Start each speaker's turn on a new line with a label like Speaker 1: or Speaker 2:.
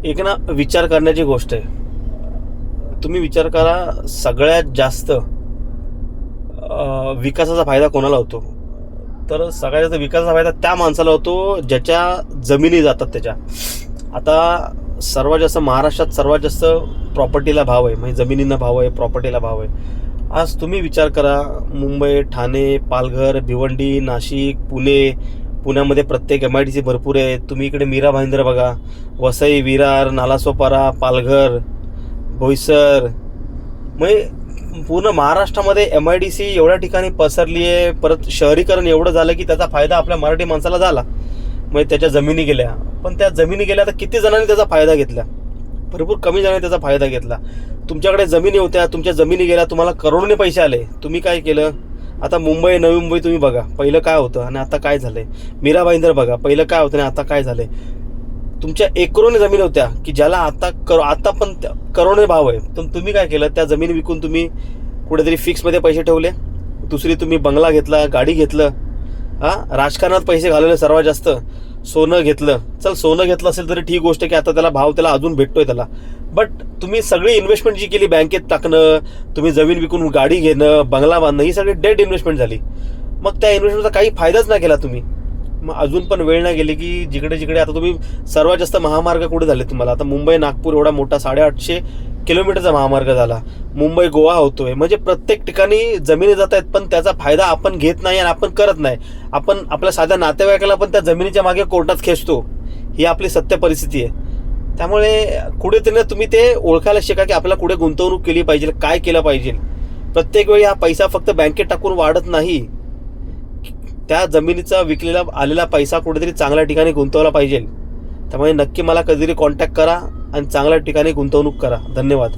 Speaker 1: एक ना विचार करण्याची गोष्ट आहे. तुम्ही विचार करा, सगळ्यात जास्त विकासाचा फायदा कोणाला होतो? तर सगळ्यात जास्त विकासाचा फायदा त्या माणसाला होतो ज्याच्या जमिनी जातात त्याच्या. आता सर्वात जास्त महाराष्ट्रात सर्वात जास्त प्रॉपर्टीला भाव आहे, म्हणजे जमिनींना भाव आहे, प्रॉपर्टीला भाव आहे. आज तुम्ही विचार करा, मुंबई, ठाणे, पालघर, भिवंडी, नाशिक, पुण्यामध्ये प्रत्येक MIDC भरपूर आहे. तुम्ही इकडे मीरा भाईंदर बघा, वसई, विरार, नालासोपारा, पालघर, बोईसर, म्हणजे पूर्ण महाराष्ट्रामध्ये MIDC एवढ्या ठिकाणी पसरली आहे. परत शहरीकरण एवढं झालं की त्याचा फायदा आपल्या मराठी माणसाला झाला, म्हणजे त्याच्या जमिनी गेल्या. पण त्या जमिनी गेल्या तर किती जणांनी त्याचा फायदा घेतला? भरपूर कमी जणांनी त्याचा फायदा घेतला. तुमच्याकडे जमिनी होत्या, तुमच्या जमिनी गेल्या, तुम्हाला करोडोने पैसे आले. तुम्ही काय केलं? आता मुंबई, नवी मुंबई तुम्ही बघा, पहिलं काय होतं आणि आता काय झालंय. मीरा भाईंदर बघा, पहिलं काय होतं आणि आता काय झालंय. तुमच्या एकरोने जमीन होत्या की ज्याला आता पण करोडोने भाव आहे. तुम्ही काय केलं? त्या जमीन विकून तुम्ही कुठेतरी फिक्समध्ये पैसे ठेवले. दुसरी तुम्ही बंगला घेतला, गाडी घेतलं, राजकारणात पैसे घालवले सर्वात जास्त. सोनं घेतलं. चल, सोनं घेतलं असेल तरी ठीक गोष्ट की आता त्याला भाव त्याला अजून भेटतोय त्याला. बट तुम्ही सगळी इन्व्हेस्टमेंट जी केली, बँकेत टाकणं, तुम्ही जमीन विकून गाडी घेणं, बंगला बांधणं, ही सगळी डेड इन्व्हेस्टमेंट झाली. मग त्या इन्व्हेस्टमेंटचा काही फायदाच नाही केला तुम्ही. मग अजून पण वेळ नाही गेली की जिकडे आता तुम्ही सर्वात जास्त महामार्ग कुठे झाले तुम्हाला? आता मुंबई नागपूर एवढा मोठा 850 किलोमीटरचा महामार्ग झाला. मुंबई गोवा होतोय. म्हणजे प्रत्येक ठिकाणी जमिनी जात आहेत, पण त्याचा फायदा आपण घेत नाही आणि आपण करत नाही. आपण आपल्या साध्या नातेवाईकाला पण त्या जमिनीच्या मागे कोर्टात खेचतो. ही आपली सत्य परिस्थिती आहे. त्यामुळे कुठेतरी तुम्ही ते ओळखायला शिका की आपल्याला कुठे गुंतवणूक केली पाहिजे, काय केलं पाहिजे. प्रत्येक वेळी हा पैसा फक्त बँकेत टाकून वाढत नाही. त्या जमिनीचा विकलेला आलेला पैसा कुठेतरी चांगल्या ठिकाणी गुंतवला पाहिजे. त्यामुळे नक्की मला कधीतरी कॉन्टॅक्ट करा आणि चांगल्या ठिकाणी गुंतवणूक करा. धन्यवाद.